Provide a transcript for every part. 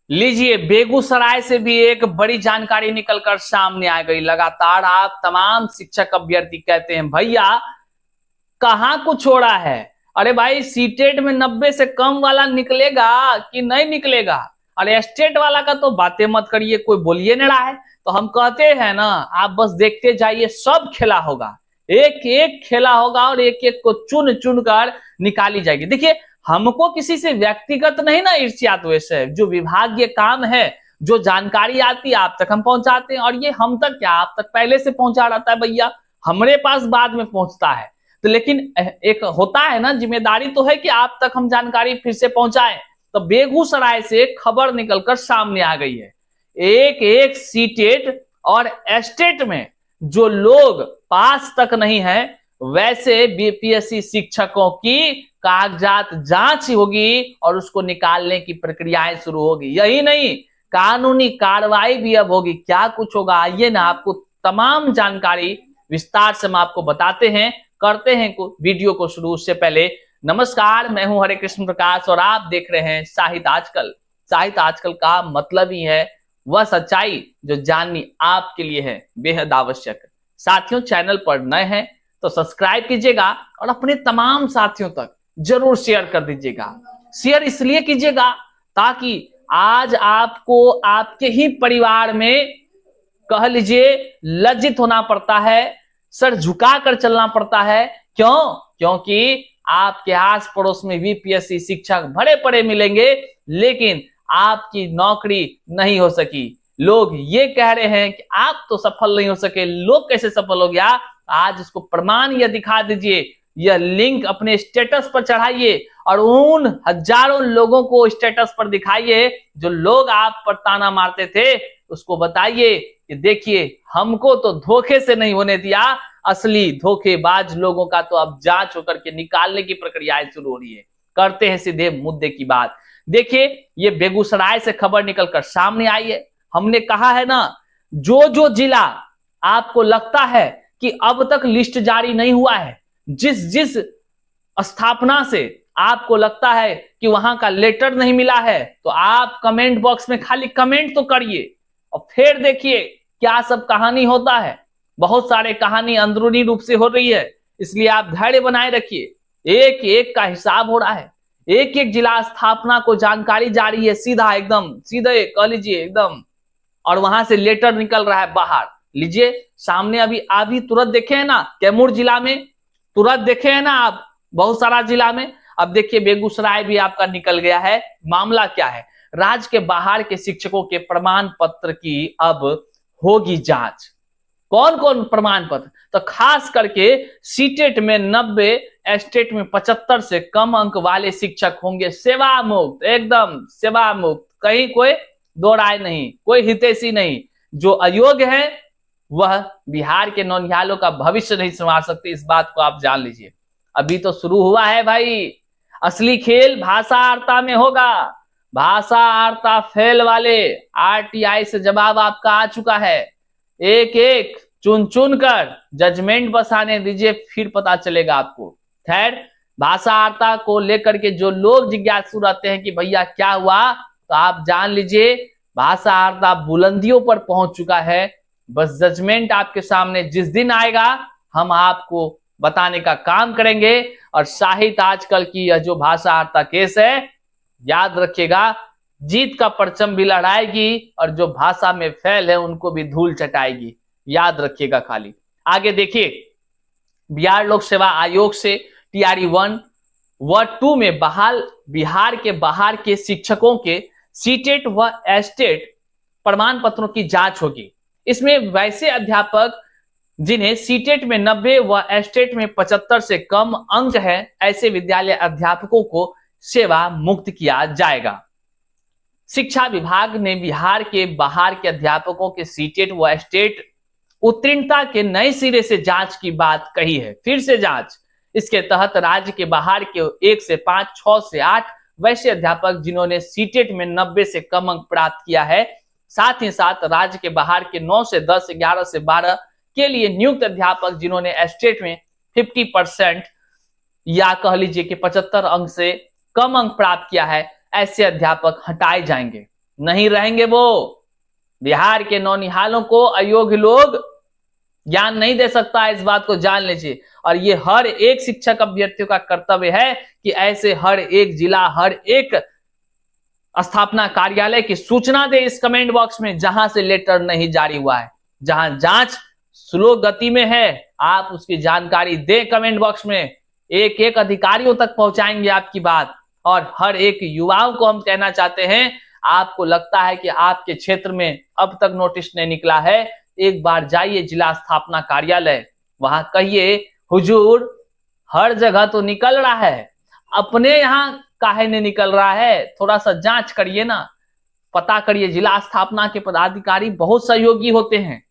लीजिए, बेगूसराय से भी एक बड़ी जानकारी निकलकर सामने आ गई। लगातार आप तमाम शिक्षक अभ्यर्थी कहते हैं भैया कहाँ को छोड़ा है। अरे भाई सीटेट में 90 से कम वाला निकलेगा कि नहीं निकलेगा। अरे स्टेट वाला का तो बातें मत करिए, कोई बोलिए नहीं रहा है। तो हम कहते हैं ना, आप बस देखते जाइए, सब खेला होगा, एक एक खेला होगा और एक एक को चुन चुन कर निकाली जाएगी। देखिए, हमको किसी से व्यक्तिगत नहीं ना ईर्ष्या द्वेष है। जो विभागीय काम है, जो जानकारी आती है आप तक हम पहुंचाते हैं, और ये हम तक क्या, आप तक पहले से पहुंचा रहता है भैया, हमारे पास बाद में पहुंचता है। तो लेकिन एक होता है ना, जिम्मेदारी तो है कि आप तक हम जानकारी फिर से पहुंचाएं। तो बेगूसराय से खबर निकलकर सामने आ गई है, एक एक सीटेट और एस्टेट में जो लोग पास तक नहीं है, वैसे बीपीएससी शिक्षकों की कागजात जांच होगी और उसको निकालने की प्रक्रियाएं शुरू होगी। यही नहीं, कानूनी कार्रवाई भी अब होगी। क्या कुछ होगा, आइए ना आपको तमाम जानकारी विस्तार से हम आपको बताते हैं। करते हैं वीडियो को शुरू। उससे पहले नमस्कार, मैं हूं हरे कृष्ण प्रकाश और आप देख रहे हैं साहित्य आजकल। साहित्य आजकल का मतलब ही है वह सच्चाई जो जाननी आपके लिए है बेहद आवश्यक। साथियों, चैनल पर नए हैं तो सब्सक्राइब कीजिएगा और अपने तमाम साथियों तक जरूर शेयर कर दीजिएगा। शेयर इसलिए कीजिएगा ताकि आज आपको आपके ही परिवार में कह लीजिए लज्जित होना पड़ता है, सर झुका कर चलना पड़ता है। क्यों? क्योंकि आपके आस पड़ोस में बीपीएससी शिक्षक भरे पड़े मिलेंगे, लेकिन आपकी नौकरी नहीं हो सकी। लोग ये कह रहे हैं कि आप तो सफल नहीं हो सके। लोग कैसे सफल हो गया, आज इसको प्रमाण यह दिखा दीजिए। यह लिंक अपने स्टेटस पर चढ़ाइए और उन हजारों लोगों को स्टेटस पर दिखाइए जो लोग आप पर ताना मारते थे। उसको बताइए कि देखिए, हमको तो धोखे से नहीं होने दिया, असली धोखेबाज लोगों का तो अब जांच होकर के निकालने की प्रक्रियाएं शुरू हो रही है। करते हैं सीधे मुद्दे की बात। देखिए, ये बेगूसराय से खबर निकलकर सामने आई है। हमने कहा है ना, जो जो जिला आपको लगता है कि अब तक लिस्ट जारी नहीं हुआ है, जिस जिस स्थापना से आपको लगता है कि वहां का लेटर नहीं मिला है, तो आप कमेंट बॉक्स में खाली कमेंट तो करिए और फिर देखिए क्या सब कहानी होता है। बहुत सारे कहानी अंदरूनी रूप से हो रही है, इसलिए आप धैर्य बनाए रखिए। एक एक का हिसाब हो रहा है, एक एक जिला स्थापना को जानकारी जारी है, सीधा एकदम सीधे कह लीजिए एकदम, और वहां से लेटर निकल रहा है बाहर। लीजिए सामने अभी तुरंत देखे हैं ना, कैमूर जिला में तुरंत देखे हैं ना आप, बहुत सारा जिला में। अब देखिए बेगूसराय भी आपका निकल गया है। मामला क्या है, राज्य के बाहर के शिक्षकों के प्रमाण पत्र की अब होगी जांच। कौन कौन प्रमाण पत्र, तो खास करके सीटेट में 90, एस्टेट में 75 से कम अंक वाले शिक्षक होंगे सेवा मुक्त, एकदम सेवा मुक्त, कहीं कोई दो राय नहीं, कोई हितैषी नहीं। जो अयोग्य है वह बिहार के नौनिहालों का भविष्य नहीं संवार सकते, इस बात को आप जान लीजिए। अभी तो शुरू हुआ है भाई, असली खेल भाषा आर्ता में होगा। भाषा आर्ता फेल वाले आरटीआई से जवाब आपका आ चुका है। एक एक चुन चुन कर जजमेंट बसाने दीजिए, फिर पता चलेगा आपको। खैर, भाषा आर्ता को लेकर के जो लोग जिज्ञासु रहते हैं कि भैया क्या हुआ, तो आप जान लीजिए भाषा आर्ता बुलंदियों पर पहुंच चुका है। बस जजमेंट आपके सामने जिस दिन आएगा हम आपको बताने का काम करेंगे। और साहित्य आजकल की यह जो भाषा आर्ता केस है, याद रखिएगा, जीत का परचम भी लहराएगी और जो भाषा में फेल है उनको भी धूल चटाएगी। याद रखिएगा खाली। आगे देखिए, बिहार लोक सेवा आयोग से टीआरई 1 व 2 में बहाल बिहार के बाहर के शिक्षकों के सीटेट व एस्टेट प्रमाण पत्रों की जांच होगी। इसमें वैसे अध्यापक जिन्हें सीटेट में 90 व एस्टेट में 75 से कम अंक है, ऐसे विद्यालय अध्यापकों को सेवा मुक्त किया जाएगा। शिक्षा विभाग ने बिहार के बाहर के अध्यापकों के सीटेट व एस्टेट उत्तीर्णता के नए सिरे से जांच की बात कही है। फिर से जांच। इसके तहत राज्य के बाहर के 1 से 5, 6 से 8 वैसे अध्यापक जिन्होंने सीटेट में 90 से कम अंक प्राप्त किया है, साथ ही साथ राज्य के बाहर के 9 से 10, 11 से 12 के लिए नियुक्त अध्यापक जिन्होंने एस्टेट में 50% या कह लीजिए कि 75 अंक से कम अंक प्राप्त किया है, ऐसे अध्यापक हटाए जाएंगे। नहीं रहेंगे वो। बिहार के नौनिहालों को अयोग्य लोग ज्ञान नहीं दे सकता है, इस बात को जान लीजिए। और ये हर एक शिक्षक अभ्यर्थियों का कर्तव्य है कि ऐसे हर एक जिला, हर एक स्थापना कार्यालय की सूचना दे इस कमेंट बॉक्स में जहां से लेटर नहीं जारी हुआ है, जहां जांच स्लो गति में है, आप उसकी जानकारी दें कमेंट बॉक्स में। एक एक अधिकारियों तक पहुंचाएंगे आपकी बात। और हर एक युवाओं को हम कहना चाहते हैं, आपको लगता है कि आपके क्षेत्र में अब तक नोटिस नहीं निकला है, एक बार जाइए जिला स्थापना कार्यालय, वहां कहिए हुजूर हर जगह तो निकल रहा है, अपने यहाँ काहे नहीं निकल रहा है, थोड़ा सा जांच करिए ना, पता करिए। जिला स्थापना के पदाधिकारी बहुत सहयोगी होते हैं,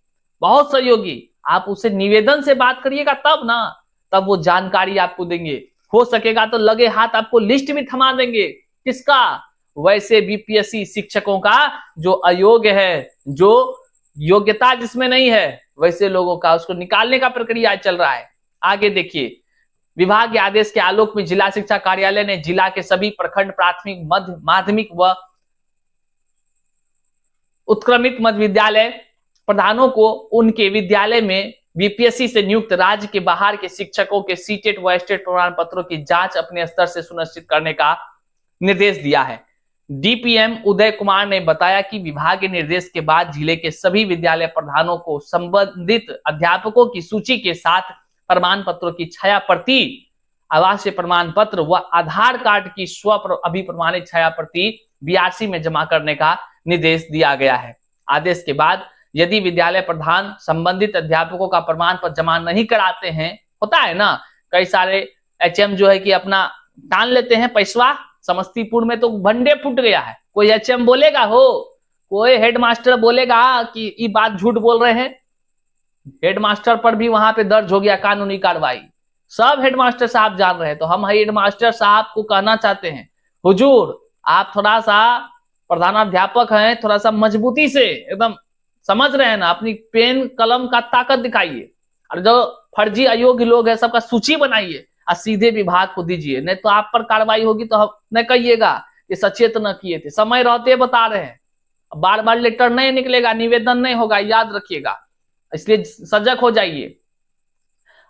बहुत सहयोगी। आप उसे निवेदन से बात करिएगा तब ना, तब वो जानकारी आपको देंगे। हो सकेगा तो लगे हाथ आपको लिस्ट भी थमा देंगे। किसका? वैसे बीपीएससी शिक्षकों का जो अयोग्य है, जो योग्यता जिसमें नहीं है, वैसे लोगों का उसको निकालने का प्रक्रिया चल रहा है। आगे देखिए, विभाग के आदेश के आलोक में जिला शिक्षा कार्यालय ने जिला के सभी प्रखंड प्राथमिक, मध्य माध्यमिक व उत्क्रमित मध्य विद्यालय प्रधानों को उनके विद्यालय में बीपीएससी से नियुक्त राज्य के बाहर के शिक्षकों के सीटेट व स्टेट प्रमाण पत्रों की जांच अपने स्तर से सुनिश्चित करने का निर्देश दिया है। डीपीएम उदय कुमार ने बताया कि विभाग के निर्देश के बाद जिले के सभी विद्यालय प्रधानों को संबंधित अध्यापकों की सूची के साथ प्रमाण पत्रों की छाया प्रति, आवासीय प्रमाण पत्र व आधार कार्ड की स्व अभिप्रमाणित छाया प्रति बीआरसी में जमा करने का निर्देश दिया गया है। आदेश के बाद यदि विद्यालय प्रधान संबंधित अध्यापकों का प्रमाण पत्र जमा नहीं कराते हैं, होता है ना, कई सारे एचएम जो है कि अपना टान लेते हैं पैसवा। समस्तीपुर में तो भंडे फूट गया है, कोई एचएम बोलेगा हो, कोई हेडमास्टर बोलेगा कि ये बात झूठ बोल रहे हैं, हेडमास्टर पर भी वहां पे दर्ज हो गया कानूनी कार्रवाई। सब हेडमास्टर साहब जान रहे हैं। तो हम हेडमास्टर साहब को कहना चाहते हैं, हुजूर आप थोड़ा सा प्रधानाध्यापक हैं, थोड़ा सा मजबूती से एकदम समझ रहे हैं ना, अपनी पेन कलम का ताकत दिखाइए और जो फर्जी अयोग्य लोग हैं सबका सूची बनाइए और सीधे विभाग को दीजिए, नहीं तो आप पर कार्रवाई होगी। तो हम नहीं कहिएगा कि सचेत न किए थे, समय रहते बता रहे हैं, बार बार लेटर नहीं निकलेगा, निवेदन नहीं होगा, याद रखिएगा, इसलिए सजग हो जाइए।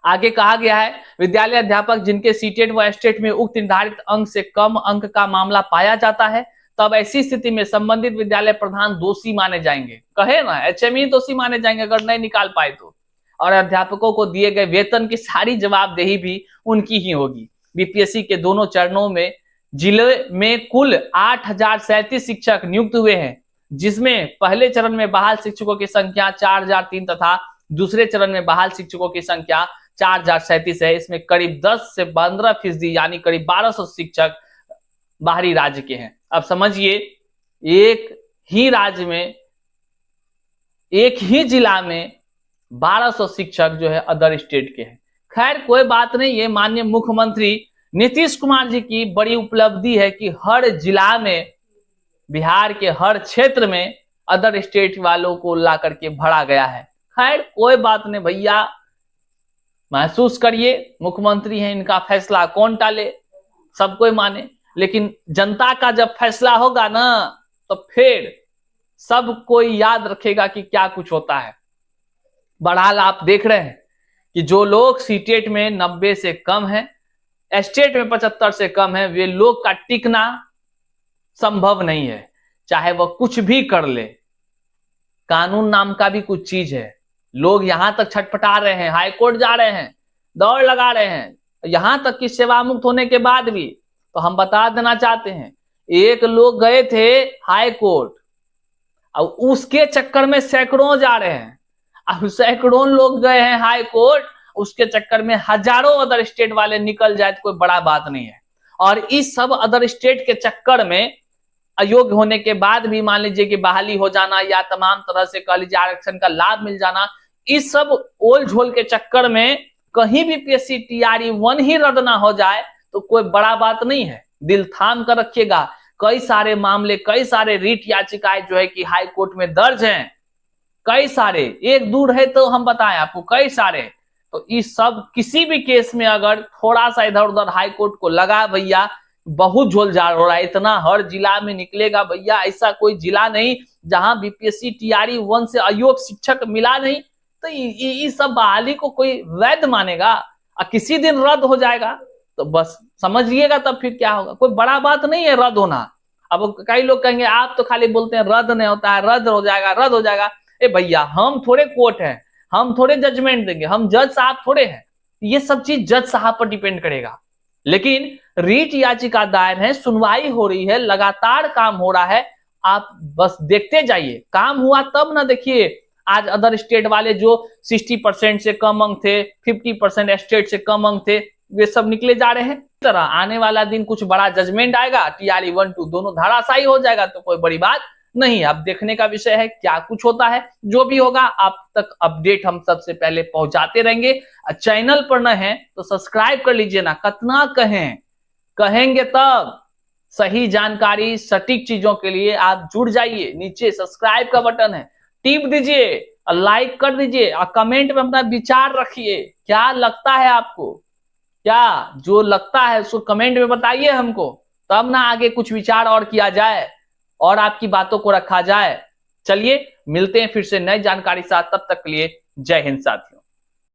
आगे कहा गया है, विद्यालय अध्यापक जिनके सीटेट व स्टेट में उक्त निर्धारित अंक से कम अंक का मामला पाया जाता है, तब ऐसी स्थिति में संबंधित विद्यालय प्रधान दोषी माने जाएंगे। कहे ना, एचएमई दोषी माने जाएंगे अगर नहीं निकाल पाए तो। और अध्यापकों को दिए गए वेतन की सारी जवाबदेही भी उनकी ही होगी। बीपीएससी के दोनों चरणों में जिले में कुल 8037 शिक्षक नियुक्त हुए हैं, जिसमें पहले चरण में बहाल शिक्षकों की संख्या 4003 तथा दूसरे चरण में बहाल शिक्षकों की संख्या 4037 है। इसमें करीब 10 से 15% यानी करीब 1200 शिक्षक बाहरी राज्य के हैं। अब समझिए, एक ही राज्य में, एक ही जिला में 1200 शिक्षक जो है अदर स्टेट के हैं। खैर कोई बात नहीं, ये माननीय मुख्यमंत्री नीतीश कुमार जी की बड़ी उपलब्धि है कि हर जिला में, बिहार के हर क्षेत्र में अदर स्टेट वालों को ला करके भरा गया है। खैर कोई बात नहीं भैया, महसूस करिए, मुख्यमंत्री हैं, इनका फैसला कौन टाले, सब कोई माने। लेकिन जनता का जब फैसला होगा ना, तो फिर सब कोई याद रखेगा कि क्या कुछ होता है। बहरहाल आप देख रहे हैं कि जो लोग सीटेट में 90 से कम है, स्टेट में 75 से कम है, वे लोग का टिकना संभव नहीं है, चाहे वह कुछ भी कर ले। कानून नाम का भी कुछ चीज है। लोग यहां तक छटपटा रहे हैं, हाईकोर्ट जा रहे हैं, दौड़ लगा रहे हैं, यहां तक कि सेवा मुक्त होने के बाद भी। तो हम बता देना चाहते हैं, एक लोग गए थे हाई कोर्ट, अब उसके चक्कर में सैकड़ों जा रहे हैं। अब सैकड़ों लोग गए हैं हाई कोर्ट, उसके चक्कर में हजारों अदर स्टेट वाले निकल जाए तो कोई बड़ा बात नहीं है। और इस सब अदर स्टेट के चक्कर में अयोग्य होने के बाद भी मान लीजिए कि बहाली हो जाना या तमाम तरह से कह लीजिए आरक्षण का लाभ मिल जाना, इस सब ओल झोल के चक्कर में कहीं भी पीएससी टीआरई 1 ही रद्द ना हो जाए तो कोई बड़ा बात नहीं है। दिल थाम कर रखिएगा, कई सारे मामले, कई सारे रीट याचिकाएं जो है कि हाई कोर्ट में दर्ज हैं, कई सारे, एक दूर है तो हम बताएं आपको, कई सारे। तो इस सब किसी भी केस में अगर थोड़ा सा इधर उधर हाई कोर्ट को लगा भैया बहुत झोलझाल हो रहा है, इतना हर जिला में निकलेगा भैया, ऐसा कोई जिला नहीं जहां बीपीएससी टीआरई 1 से अयोग्य शिक्षक मिला नहीं। तो ये सब बहाली को कोई वैध मानेगा? और किसी दिन रद्द हो जाएगा तो बस समझिएगा तब फिर क्या होगा। कोई बड़ा बात नहीं है रद्द होना। अब कई लोग कहेंगे आप तो खाली बोलते हैं रद्द नहीं होता है, रद्द हो जाएगा, रद्द हो जाएगा। ए भैया, हम थोड़े कोर्ट हैं, हम थोड़े जजमेंट देंगे, हम जज साहब थोड़े हैं। ये सब चीज जज साहब पर डिपेंड करेगा। लेकिन रीट याचिका दायर है, सुनवाई हो रही है, लगातार काम हो रहा है, आप बस देखते जाइए। काम हुआ तब ना देखिए। आज अदर स्टेट वाले जो 60% से कम अंक थे, 50% स्टेट से कम अंक थे, वे सब निकले जा रहे हैं। इस तरह आने वाला दिन कुछ बड़ा जजमेंट आएगा, टीआरई 1, 2 दोनों धाराशायी हो जाएगा तो कोई बड़ी बात नहीं। अब देखने का विषय है क्या कुछ होता है। जो भी होगा आप तक अपडेट हम सबसे पहले पहुंचाते रहेंगे। चैनल पर न है तो सब्सक्राइब कर लीजिए ना, कितना कहेंगे तब। सही जानकारी, सटीक चीजों के लिए आप जुड़ जाइए। नीचे सब्सक्राइब का बटन है, टिप दीजिए, लाइक कर दीजिए और कमेंट में अपना विचार रखिए। क्या लगता है आपको? क्या जो लगता है उसको कमेंट में बताइए हमको, तब ना आगे कुछ विचार और किया जाए और आपकी बातों को रखा जाए। चलिए मिलते हैं फिर से नई जानकारी साथ, तब तक के लिए जय हिंद साथियों।